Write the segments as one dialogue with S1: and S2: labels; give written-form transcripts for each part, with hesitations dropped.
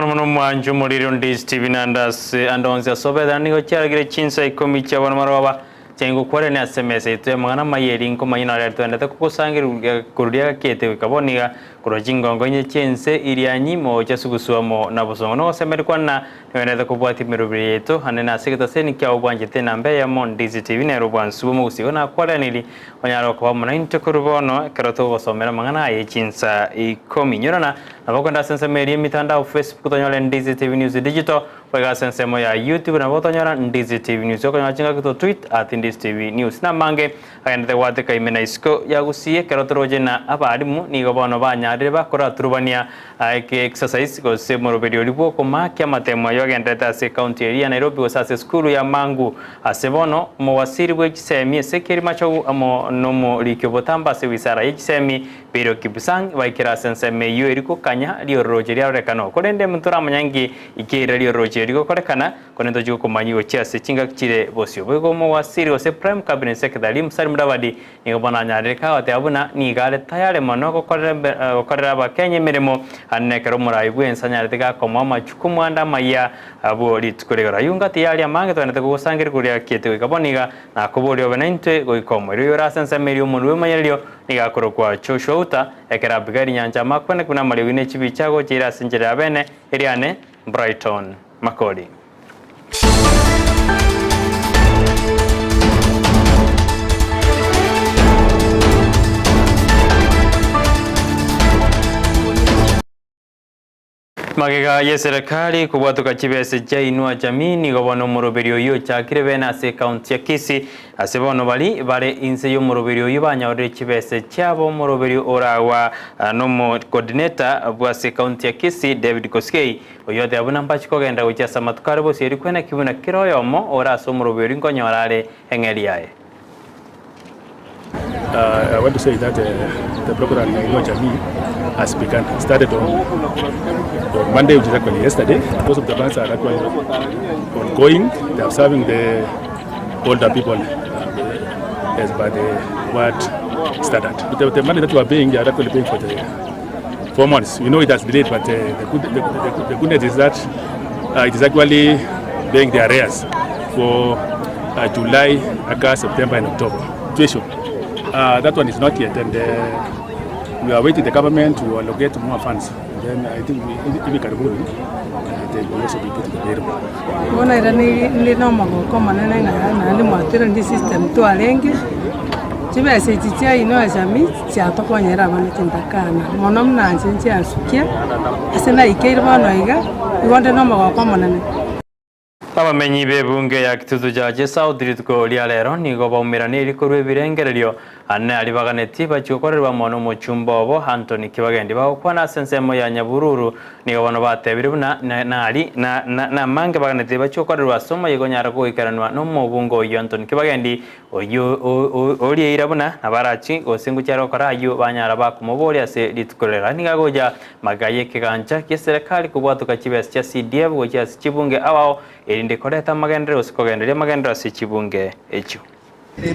S1: Mano mwanju muriro Ndizi TV nandas andonza sobedani go cyaragire Chinsa Ikomi cyabona marwaba cyengo kware ne SMS itwe mwana mayeri nko mayina rero twenda kukusangira kurudia kete kaboniga kurojingo ngonye cyense irianyi mo cyasugusuamo na bosongo no semerikwa na twenda kubwati mirubiri yeto hanena sigita seni kya ubwanje tena mbe ya Ndizi TV ne rubwansu mu gusigona kware nili onyaro kwa muna intekurubono karoto bosomera mangana ye Chinsa Ikomi nyorana nabokonda sense meri mitandao Facebook tonyole Ndizi TV News Digital wega sense mo ya YouTube na botonyora Ndizi TV News yoko nyachinga kuto tweet @Ndizi TV News na mange agende wate kaimena isko ya Gusii karoto roje na abarimu nigo bono banyarire bakora turubania ke exercise go se mo video libo ko makya matemo yo agende ta se county area Nairobi go sa school ya mangu asebono mo wasiri bwe kisemi sekeri macho amo nomo likyo botamba se wisara yikisemi biro kibusang waikira sense me yo eriko kanya lio roje lya rekano kolende mtura manyangi ikira lio roje riko korekana konendo juko manyigo chiase chinga kire bosyo bwego mo wasiri ose prime cabinet secretary msari mudabadi nigo bana nyareka wate abuna ni gale tayare monoko korera bakenye mirimo annekero murayibu ensanyare tega koma machukumu anda maya abo litkuregora yunga tiyali amange twanete gusangire kuria kiete kaboniga na kubori obenente go Ikomi rio rasense merio munwe mayelio niga korokwa chosho Auta ekera bigari nyanja makwene kuna maliwine chibichago chira sinjere abene iriane Brighton Makori. Magega ya serikali kubwatuka chibese cha inua jamii ni gobono muroberio yo chakire bena se county ya Kisii asebono bali inse yo muroberio yo banyaore chibese chabo muroberio orawa nomo coordinator bwa se county ya Kisii David Gusii oyode abuna mpachiko genda guchasa matukare bo seri kwena kibuna kiroyomo ora so muroberio nkonyorare engeri yae.
S2: I want to say that the program Inua Jamii has begun. Started on Monday, which is actually yesterday. Most of the plans are actually ongoing. They are serving the older people as by the word standard. The money that we are paying, they are actually paying for the 4 months. We know it has delayed, but the goodness is that it is actually paying the arrears for July, August, September, and October. That one is not yet, and we are waiting the government to allocate more funds. Then I think if we can move it, they will also be put in the payroll.
S3: Bona ira ni no mago koma na na ni mwatira ndi system to alenge. Chibe se chicha Inua Jamii cha to kwanyera bana tindakana. Mono mnanje nje asukia. Asena ikeira bana iga. Iwonde no mago koma na
S1: abamenyi bebunge ya kitutu jaje South Ritko lialero nigo baumira rikorwe birengererio anne ali baganeti bachukorerwa mono mu chumba obo Anthony kibagendi bakwana sensemo ya Nyabururu nigo bano batebire na mange baganeti bachukorerwa somo yego nyara ko ikaranwa no mu bungo yo Anthony kibagendi oli irabuna nabarachi gosengu cyaro karayo banyara bakumobori ase ritkorera nigagoja magaye kiganja kiserikali kubwatuka kibesi cha CDF go cyasi kibunge abao erinde koreta magendero sikogenderia magendero sikibunge echo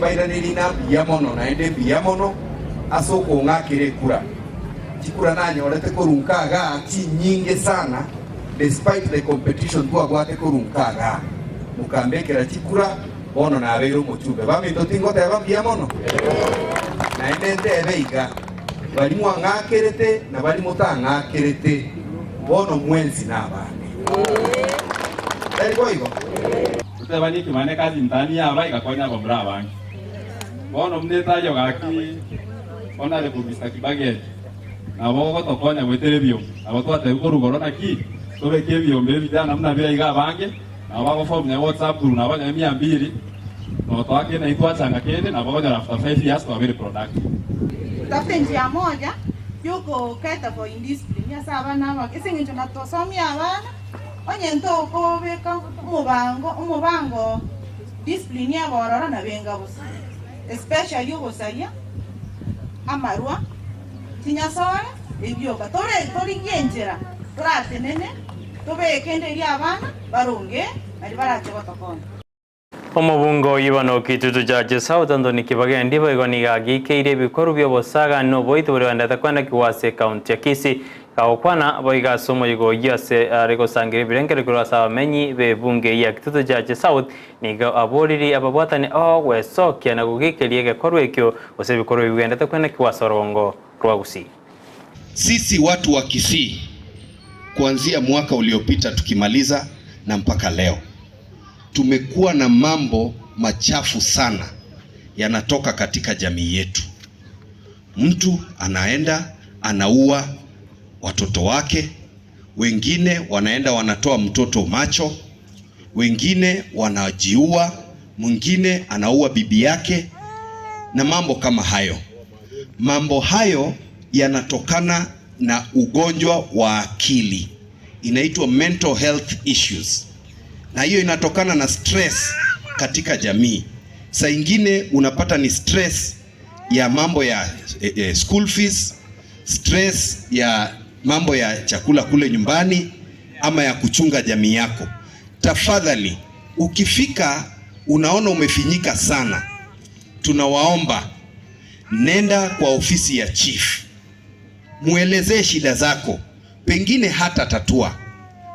S4: bairani na biamono na ende biamono asoko ngakire kura tikura nanyo lete korunkaga ti nyingi sana despite the competition kwa gwate korunkaga mukambekera tikura bono na abero mutube bamindo tingote biamono na ende ndebeiga bali mwangakirete na bali mutangakirete bono mwenzi nabane Ikomi.
S5: Tutabani kimane kazi mtani aba ikakonya kwa mrabangi. Bono mneta yo gaki ona le kubisa kibage. Abo ko tokonya wetelebio. Abo to ate ko rugoro na ki. Tobe kebio mbe bidana mna bia iga bange. Abo ko form ne WhatsApp group na banya 200. No to ake na itwa changa kende na bako na after 5 years to very productive.
S6: Tafute njia moja yuko keta for indiscipline ya saba na wakisingi tunatosomia abana. Onye ntoko beka umubango discipline ya borora na benga busa especially yogosaya amarwa tinyasora ebyoka tori ngenjera turatenene tobe kende ri abana baronge ari barache batokona
S1: Omubungo yibano kitutu jaje South Anthony kibagendi boigoni gagi keire bikoru byo bosaga no boito bwanda takwanda kiwase county ya Kisii kaokwana boiga somo yugo yase ariko sangire birengere kuro sawa menyi be bunge ya kitutu jaje South niga aboriri ababwatani wesokia na gugikeliege korwekyo osebi korwe ugenda kwene kwa sorongo kwa Gusii.
S4: Sisi watu wa Kisii kuanzia mwaka uliopita tukimaliza na mpaka leo tumekuwa na mambo machafu sana yanatoka katika jamii yetu. Mtu anaenda anaua watoto wake, wengine wanaenda wanatoa mtoto macho, wengine wanajiua, mwingine anaua bibi yake na mambo kama hayo. Mambo hayo yanatokana na ugonjwa wa akili, inaitwa mental health issues, na hiyo inatokana na stress katika jamii. Saa ingine unapata ni stress ya mambo ya school fees, stress ya mambo ya chakula kule nyumbani, ama ya kuchunga jamii yako. Tafadhali, ukifika unaona umefinyika sana, tunawaomba nenda kwa ofisi ya chief, muelezee shida zako, pengine hata tatua,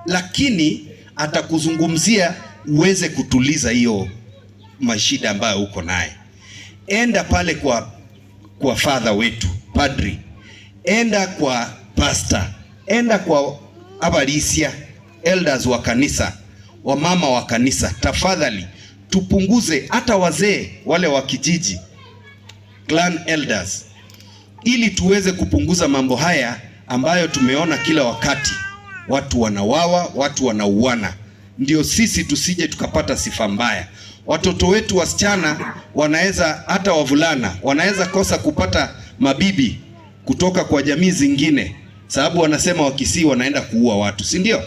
S4: lakini atakuzungumzia uweze kutuliza hiyo mashida ambayo uko naye. Enda pale kwa father wetu, padri, enda kwa pastor, enda kwa abarisia, elders wa kanisa, wamama wa kanisa. Tafadhali tupunguze, hata wazee wale wa kijiji, clan elders, ili tuweze kupunguza mambo haya ambayo tumeona kila wakati, watu wanawawa, watu wanauana. Ndio sisi tusije tukapata sifa mbaya. Watoto wetu wasichana wanaweza, hata wavulana wanaweza kosa kupata mabibi kutoka kwa jamii zingine, sababu wanasema Wakisii wanaenda kuua watu, si ndio?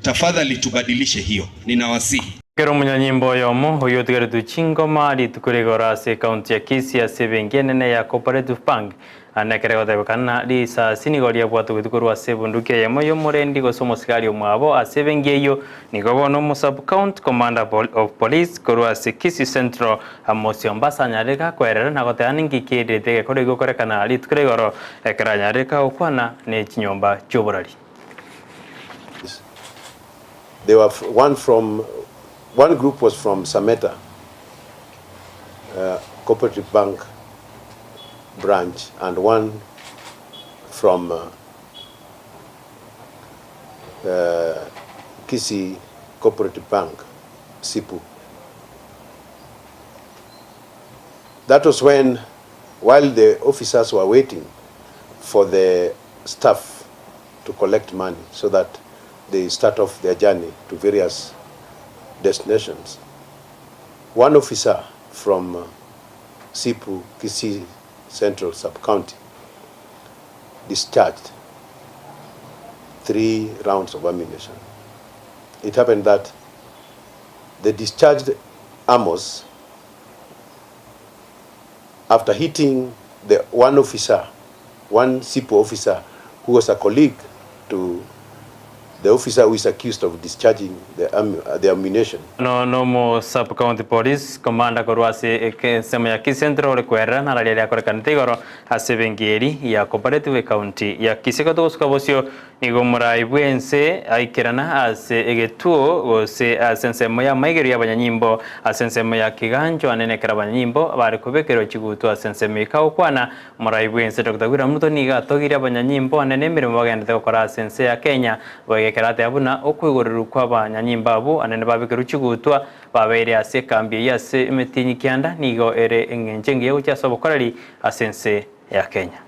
S4: Tafadhali tubadilishe hiyo, ninawasihi.
S1: Kero munyanyimbo yomo huyo tigere tuchingoma li tukuregora se county ya Kisii ya sebengenene ya cooperative bank anekere gotebekana li sa sinigoria bwatu gitukurwa sebunduke ya moyo morendi gosomo sikali omwabo asebengeyo nigobono mu sub county commander of police korwa se Kisii Central amosion basanyareka kwerera na goteani ngikede tege korego korekana li tukuregoro ekranyareka okwana ne chinyomba choborari.
S7: They were one group was from Sameta Cooperative Bank branch, and one from Kisii Cooperative Bank, Sipu. That was while the officers were waiting for the staff to collect money so that they start off their journey to various destinations, one officer from Sipu, Kisii Central Sub-County, discharged 3 rounds of ammunition. It happened that the discharged Amos, after hitting the one Sipu officer who was a colleague to the officer who is accused of discharging the ammunition.
S1: No mo sub county police commander korwase sema ya Kisii Central rekwera na rali ya korekantigoro asebengeri ya cooperative county ya Kisii kotoska bosio nigomura ibwense aikirana ase egetuo gose asensemo ya maigeri ya banyanyimbo asensemo ya kiganjo anene kera banyanyimbo bari kubekero chigutu asensemo ka okwana mura ibwense Dr. William Ruto niga togira banyanyimbo anene mirimo bagenda gukora asense ya Kenya kerate abuna okwigorera kwa banyanyimba abo anene babikeru chigutwa babere ase kambi yase emetinyi kyanda nigo ere engenjenge yo chasobokorari asense ya Kenya.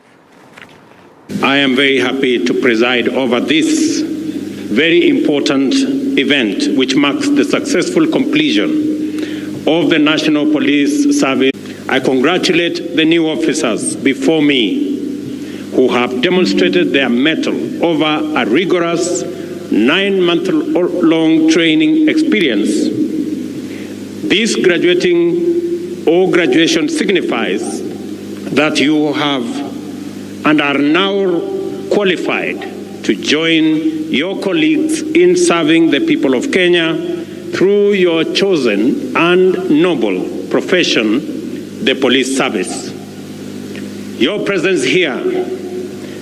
S8: I am very happy to preside over this very important event which marks the successful completion of the National Police Service. I congratulate the new officers before me who have demonstrated their mettle over a rigorous 9-month-long training experience. This graduation signifies that you have and are now qualified to join your colleagues in serving the people of Kenya through your chosen and noble profession, the police service. Your presence here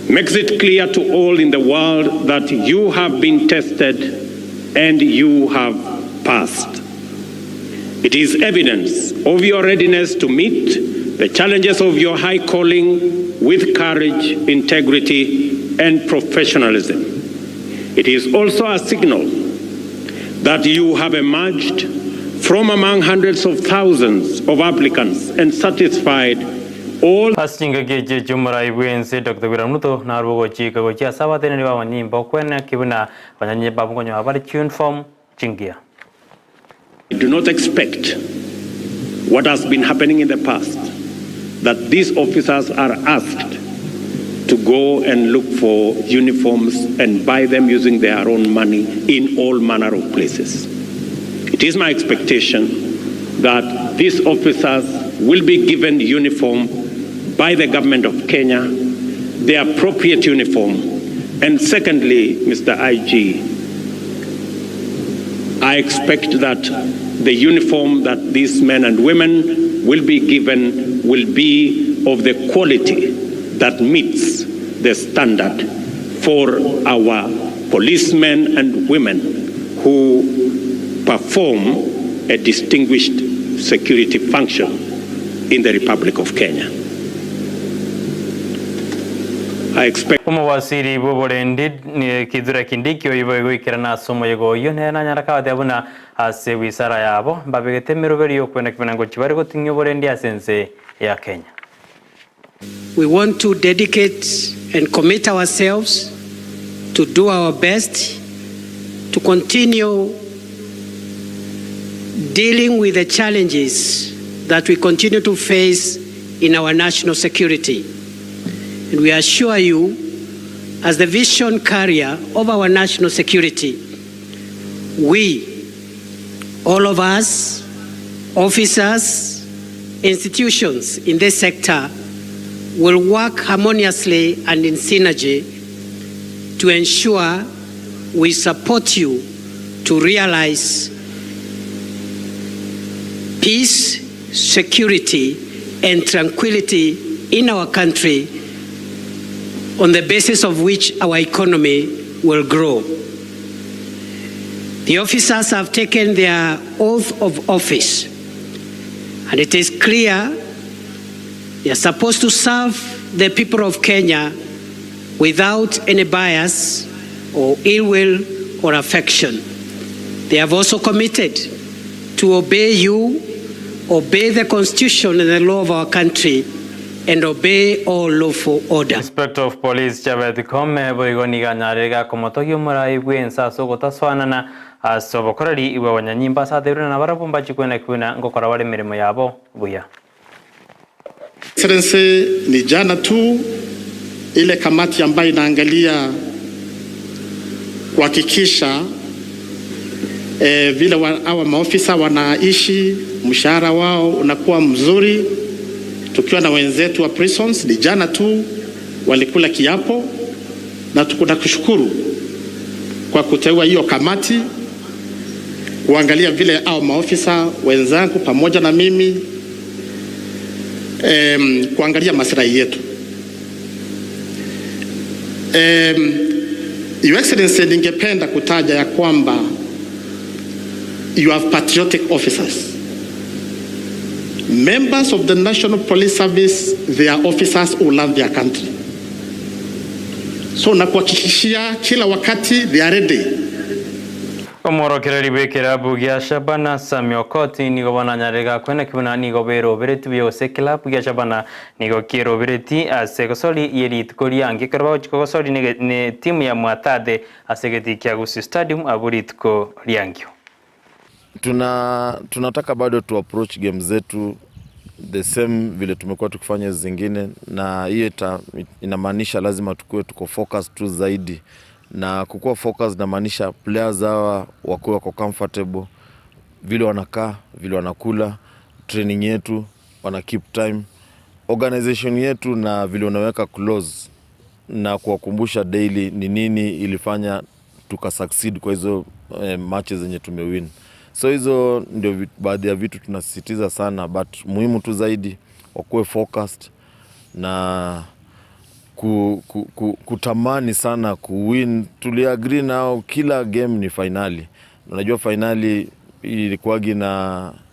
S8: makes it clear to all in the world that you have been tested and you have passed. It is evidence of your readiness to meet the challenges of your high calling with courage, integrity, and professionalism. It is also a signal that you have emerged from among hundreds of thousands of applicants and satisfied all.
S1: Asinga geje jumra iwense Dr. Wiramuto na rugochi kagochi sawa tena ni wa nyimbo kwena kibuna banyanye babungonyo habari tune form chingia.
S8: Do not expect what has been happening in the past, that these officers are asked to go and look for uniforms and buy them using their own money in all manner of places. It is my expectation that these officers will be given uniform by the government of Kenya, the appropriate uniform. And secondly, Mr. IG, I expect that the uniform that these men and women will be given will be of the quality that meets the standard for our policemen and women who perform a distinguished security function in the Republic of Kenya. I expect
S1: Wasiri Boborendid Kidura Kindikyo Ivo Kirana Somo Yago Yunena Naraka Devuna as Wisara Yabo, Babete Miroverio Kwenakwango Chivargo Tingorendia Sense Ya Kenya.
S9: We want to dedicate and commit ourselves to do our best to continue dealing with the challenges that we continue to face in our national security. And we assure you, as the vision carrier of our national security, we, all of us, officers, institutions in this sector, will work harmoniously and in synergy to ensure we support you to realize peace, security, and tranquility in our country, on the basis of which our economy will grow. The officers have taken their oath of office, and it is clear they are supposed to serve the people of Kenya without any bias or ill will or affection. They have also committed to obey you, obey the Constitution and the law of our country, and obey all lawful order.
S1: Inspector of Police Chabet Kome Boigoniga Narega Komotoyo Murai Wensa Sogota Swanana as Sobokoradi Iwa Nyimba Saderu na Barabumba Chikwena Kuna Ngokorawari Mirimo Yabo Buya.
S10: Excellency, ni jana tu ile kamati ambayo inaangalia kuhakikisha vile hawa maofisa wanaishi, mshahara wao unakuwa mzuri, tukiwa na wenzetu wa prisons. Ni jana tu walikula kiapo, na tunakushukuru kwa kuteua hiyo kamati kuangalia vile hao maofisa wenzangu pamoja na mimi kuangalia maslahi yetu. Your Excellency, ningependa kutaja ya kwamba you have patriotic officers. Members of the National Police Service, they are officers who love their country. So nakuhakikishia kila wakati they are ready.
S1: Komoro kirari bekera bugia shabana samiokoti nigo bana nyarega kwena kibana nigo bero bereti byo sekela bugia shabana nigo kiro bereti asegosoli yeri tukori ange karba chikosoli ne timu ya Mwatade asegeti kya Gusii Stadium aburitko riangyo.
S11: Tunataka bado tu approach game zetu the same vile tumekuwa tukifanya zingine, na hiyo inamaanisha lazima tuko focus tu zaidi, na kukuwa focus inamaanisha players hawa wakuwa comfortable vile wanakaa, vile wanakula, training yetu wana keep time, organization yetu na vile unaweka close na kuwakumbusha daily ni nini ilifanya tuka succeed kwa hizo matches zenye tumewin. So hizo ndio baadhi ya vitu tunasisitiza sana, but muhimu tu zaidi wakuwe focused na kutamani sana kuwin. Tuliagree nao kila game ni finali. Unajua finali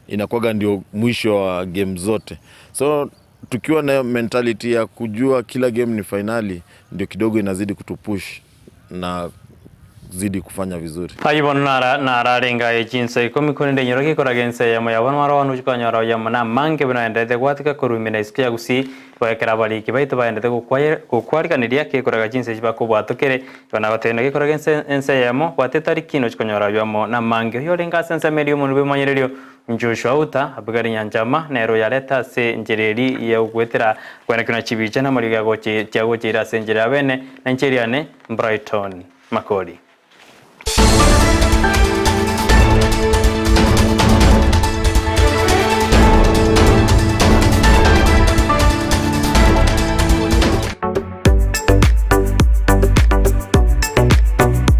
S11: inakuwaga ndio mwisho wa game zote. So tukiwa na mentality ya kujua kila game ni finali, ndio kidogo inazidi kutupush na zidi kufanya vizuri.
S1: Ayibon nara renga Chinsa Ikomi kunde nyoroki koragense ya moyabon marawan uchko nyoro ya mana mange bina endete kwatika kurumina iskia Gusii kwa kerabali kibaito ba endete kukwari kanidia ke koraga Chinsa jiba kubwatokere bana batene ke koragense ense yamo wateta kino uchko nyoro ya mo na mange yo renga sense medio munube manyererio Njosho Auta abagari nyanjama nero yaleta se njereri ya ukwetera kwa kina chibicha na maliga goche tiago chira se njera bene na njeriane Brighton Makori.